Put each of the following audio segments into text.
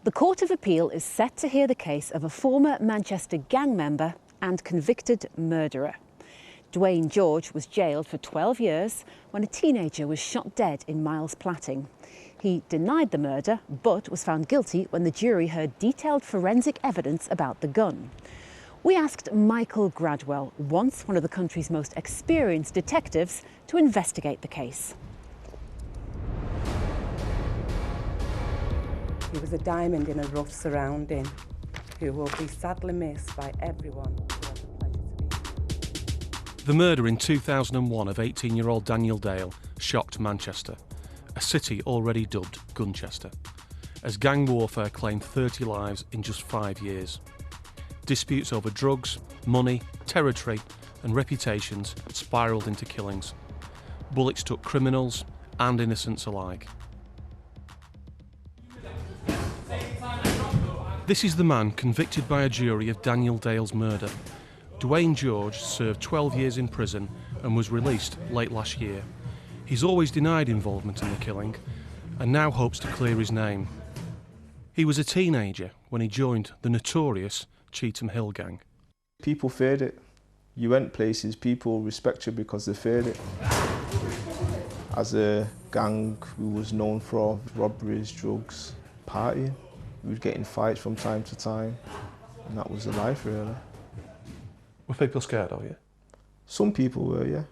The Court of Appeal is set to hear the case of a former Manchester gang member and convicted murderer. Dwaine George was jailed for 12 years when a teenager was shot dead in Miles Platting. He denied the murder, but was found guilty when the jury heard detailed forensic evidence about the gun. We asked Michael Gradwell, once one of the country's most experienced detectives, to investigate the case. He was a diamond in a rough surrounding, who will be sadly missed by everyone who had the pleasure to be. The murder in 2001 of 18-year-old Daniel Dale shocked Manchester, a city already dubbed Gunchester, as gang warfare claimed 30 lives in just 5 years. Disputes over drugs, money, territory and reputations spiralled into killings. Bullets took criminals and innocents alike. This is the man convicted by a jury of Daniel Dale's murder. Dwaine George served 12 years in prison and was released late last year. He's always denied involvement in the killing and now hopes to clear his name. He was a teenager when he joined the notorious Cheetham Hill gang. People feared it. You went places, people respect you because they feared it. As a gang who was known for robberies, drugs, partying, we would get in fights from time to time, and that was the life really. Were people scared of you? Some people were, yeah.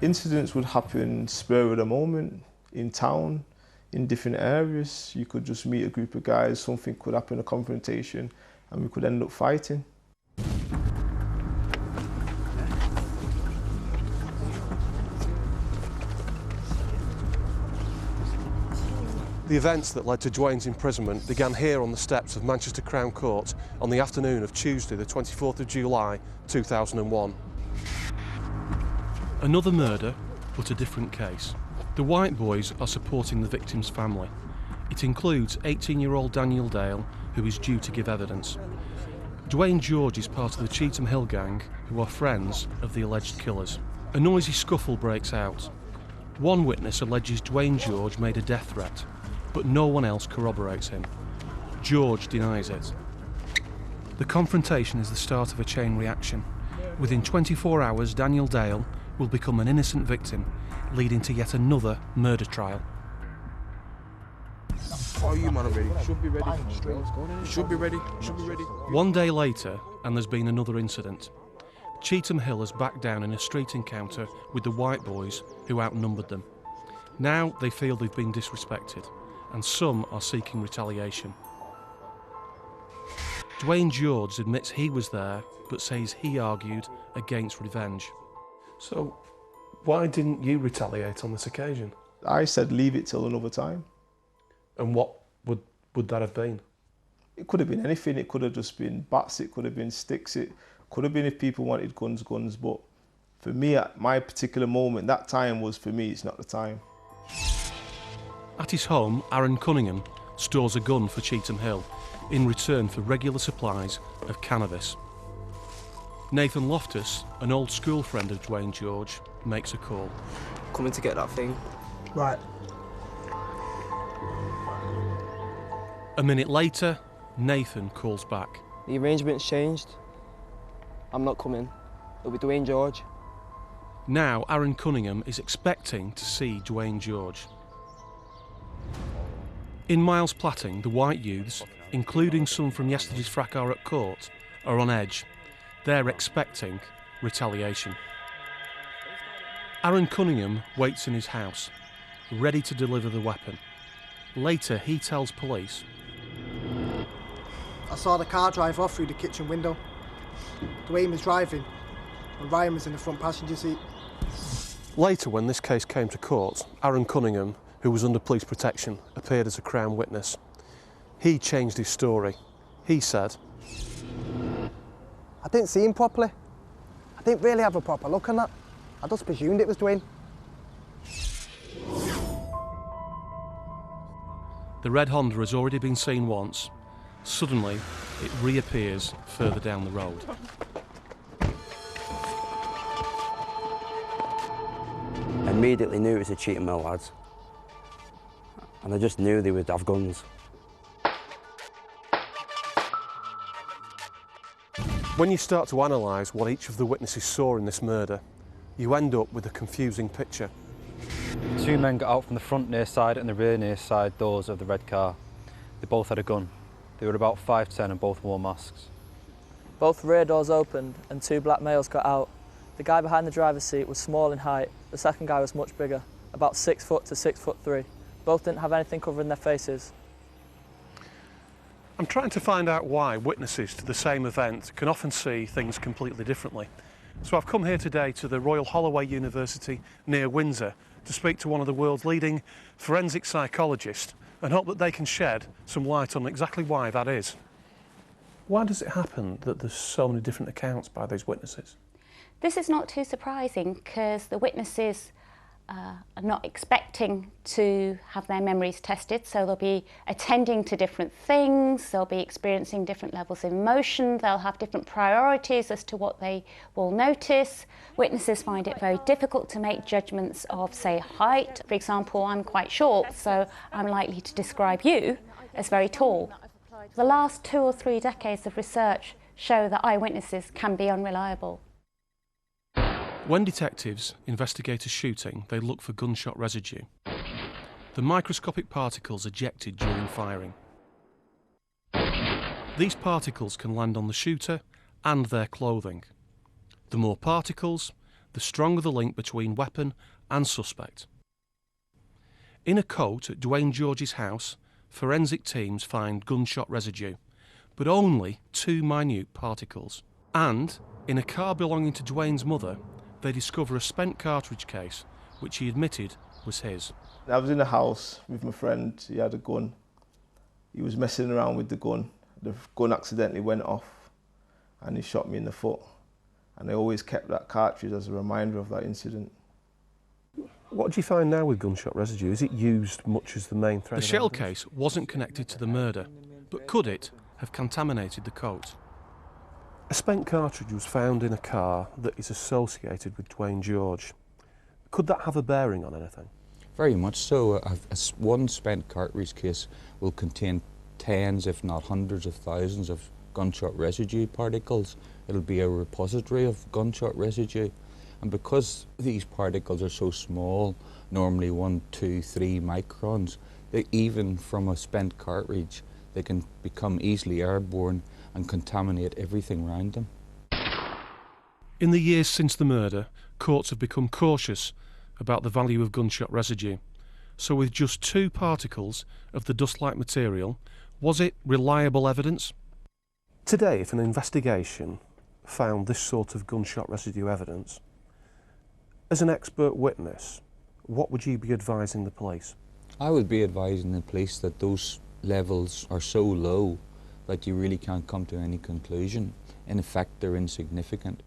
Incidents would happen spur of the moment, in town, in different areas. You could just meet a group of guys, something could happen, a confrontation, and we could end up fighting. The events that led to Dwaine's imprisonment began here on the steps of Manchester Crown Court on the afternoon of Tuesday, the 24th of July, 2001. Another murder, but a different case. The White Boys are supporting the victim's family. It includes 18-year-old Daniel Dale, who is due to give evidence. Dwaine George is part of the Cheetham Hill gang, who are friends of the alleged killers. A noisy scuffle breaks out. One witness alleges Dwaine George made a death threat, but no one else corroborates him. George denies it. The confrontation is the start of a chain reaction. Within 24 hours, Daniel Dale will become an innocent victim, leading to yet another murder trial. Oh, you man are ready. Should be ready. Should be ready. Should be ready. One day later, and there's been another incident. Cheetham Hill has backed down in a street encounter with the White Boys, who outnumbered them. Now they feel they've been disrespected, and some are seeking retaliation. Dwaine George admits he was there, but says he argued against revenge. So, why didn't you retaliate on this occasion? I said leave it till another time. And what would that have been? It could have been anything. It could have just been bats, it could have been sticks, it could have been if people wanted guns, but for me, at my particular moment, that time was, for me, it's not the time. At his home, Aaron Cunningham stores a gun for Cheetham Hill in return for regular supplies of cannabis. Nathan Loftus, an old school friend of Dwaine George, makes a call. Coming to get that thing. Right. A minute later, Nathan calls back. The arrangement's changed. I'm not coming. It'll be Dwaine George. Now Aaron Cunningham is expecting to see Dwaine George. In Miles Platting, the white youths, including some from yesterday's fracas at court, are on edge. They're expecting retaliation. Aaron Cunningham waits in his house, ready to deliver the weapon. Later, he tells police. I saw the car drive off through the kitchen window. Dwaine was driving, and Ryan was in the front passenger seat. Later, when this case came to court, Aaron Cunningham, who was under police protection, appeared as a Crown witness. He changed his story. He said, I didn't see him properly. I didn't really have a proper look on that. I just presumed it was Dwaine. The red Honda has already been seen once. Suddenly, it reappears further down the road. I immediately knew it was the Cheetham Hill lads. and I just knew they would have guns. When you start to analyse what each of the witnesses saw in this murder, you end up with a confusing picture. Two men got out from the front near side and the rear near side doors of the red car. They both had a gun. They were about 5'10" and both wore masks. Both rear doors opened and two black males got out. The guy behind the driver's seat was small in height. The second guy was much bigger, about 6 foot to 6'3". Both didn't have anything covering their faces. I'm trying to find out why witnesses to the same event can often see things completely differently. So I've come here today to the Royal Holloway University near Windsor to speak to one of the world's leading forensic psychologists and hope that they can shed some light on exactly why that is. Why does it happen that there's so many different accounts by these witnesses? This is not too surprising because the witnesses are not expecting to have their memories tested, so they'll be attending to different things, they'll be experiencing different levels of emotion, they'll have different priorities as to what they will notice. Witnesses find it very difficult to make judgments of, say, height. For example, I'm quite short, so I'm likely to describe you as very tall. The last 2 or 3 decades of research show that eyewitnesses can be unreliable. When detectives investigate a shooting, they look for gunshot residue, the microscopic particles ejected during firing. These particles can land on the shooter and their clothing. The more particles, the stronger the link between weapon and suspect. In a coat at Dwaine George's house, forensic teams find gunshot residue, but only 2 minute particles. And in a car belonging to Dwaine's mother, they discover a spent cartridge case, which he admitted was his. I was in the house with my friend. He had a gun. He was messing around with the gun. The gun accidentally went off and he shot me in the foot. And I always kept that cartridge as a reminder of that incident. What do you find now with gunshot residue? Is it used much as the main thread? The shell case wasn't connected to the murder, but could it have contaminated the coat? A spent cartridge was found in a car that is associated with Dwaine George. Could that have a bearing on anything? Very much so. One spent cartridge case will contain tens, if not hundreds of thousands of gunshot residue particles. It'll be a repository of gunshot residue. And because these particles are so small, normally 1, 2, 3 microns, even from a spent cartridge, they can become easily airborne and contaminate everything around them. In the years since the murder, courts have become cautious about the value of gunshot residue. So with just 2 particles of the dust-like material, was it reliable evidence? Today, if an investigation found this sort of gunshot residue evidence, as an expert witness, what would you be advising the police? I would be advising the police that those levels are so low that you really can't come to any conclusion. In effect, they're insignificant.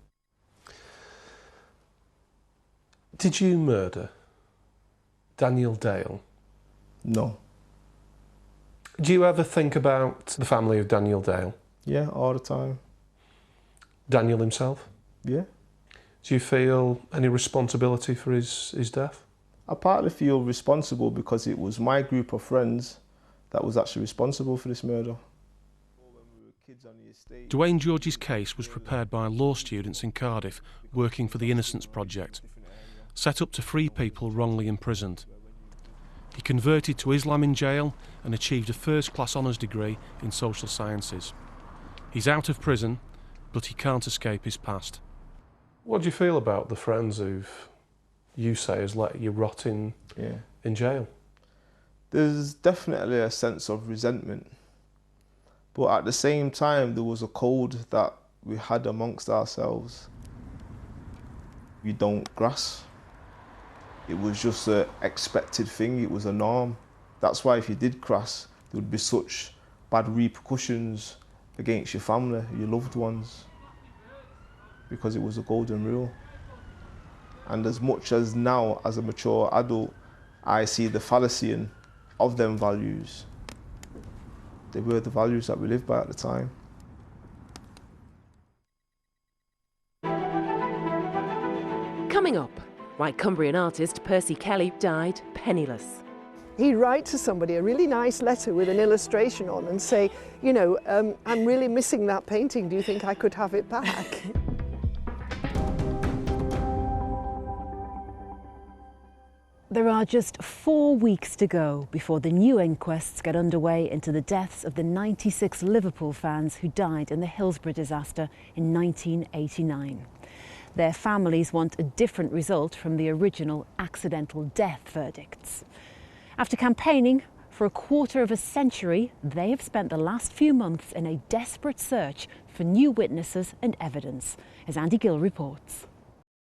Did you murder Daniel Dale? No. Do you ever think about the family of Daniel Dale? Yeah, all the time. Daniel himself? Yeah. Do you feel any responsibility for his death? I partly feel responsible because it was my group of friends that was actually responsible for this murder. Dwaine George's case was prepared by law students in Cardiff working for the Innocence Project, set up to free people wrongly imprisoned. He converted to Islam in jail and achieved a first-class honours degree in social sciences. He's out of prison, but he can't escape his past. What do you feel about the friends who've, you say, has let you rot in jail? There's definitely a sense of resentment. But at the same time, there was a code that we had amongst ourselves. We don't grasp. It was just an expected thing, it was a norm. That's why if you did crash, there would be such bad repercussions against your family, your loved ones, because it was a golden rule. And as much as now, as a mature adult, I see the fallacy of them values, they were the values that we lived by at the time. Coming up, why Cumbrian artist Percy Kelly died penniless. He'd write to somebody a really nice letter with an illustration on and say, you know, I'm really missing that painting, do you think I could have it back? There are just 4 weeks to go before the new inquests get underway into the deaths of the 96 Liverpool fans who died in the Hillsborough disaster in 1989. Their families want a different result from the original accidental death verdicts. After campaigning for a quarter of a century, they have spent the last few months in a desperate search for new witnesses and evidence, as Andy Gill reports.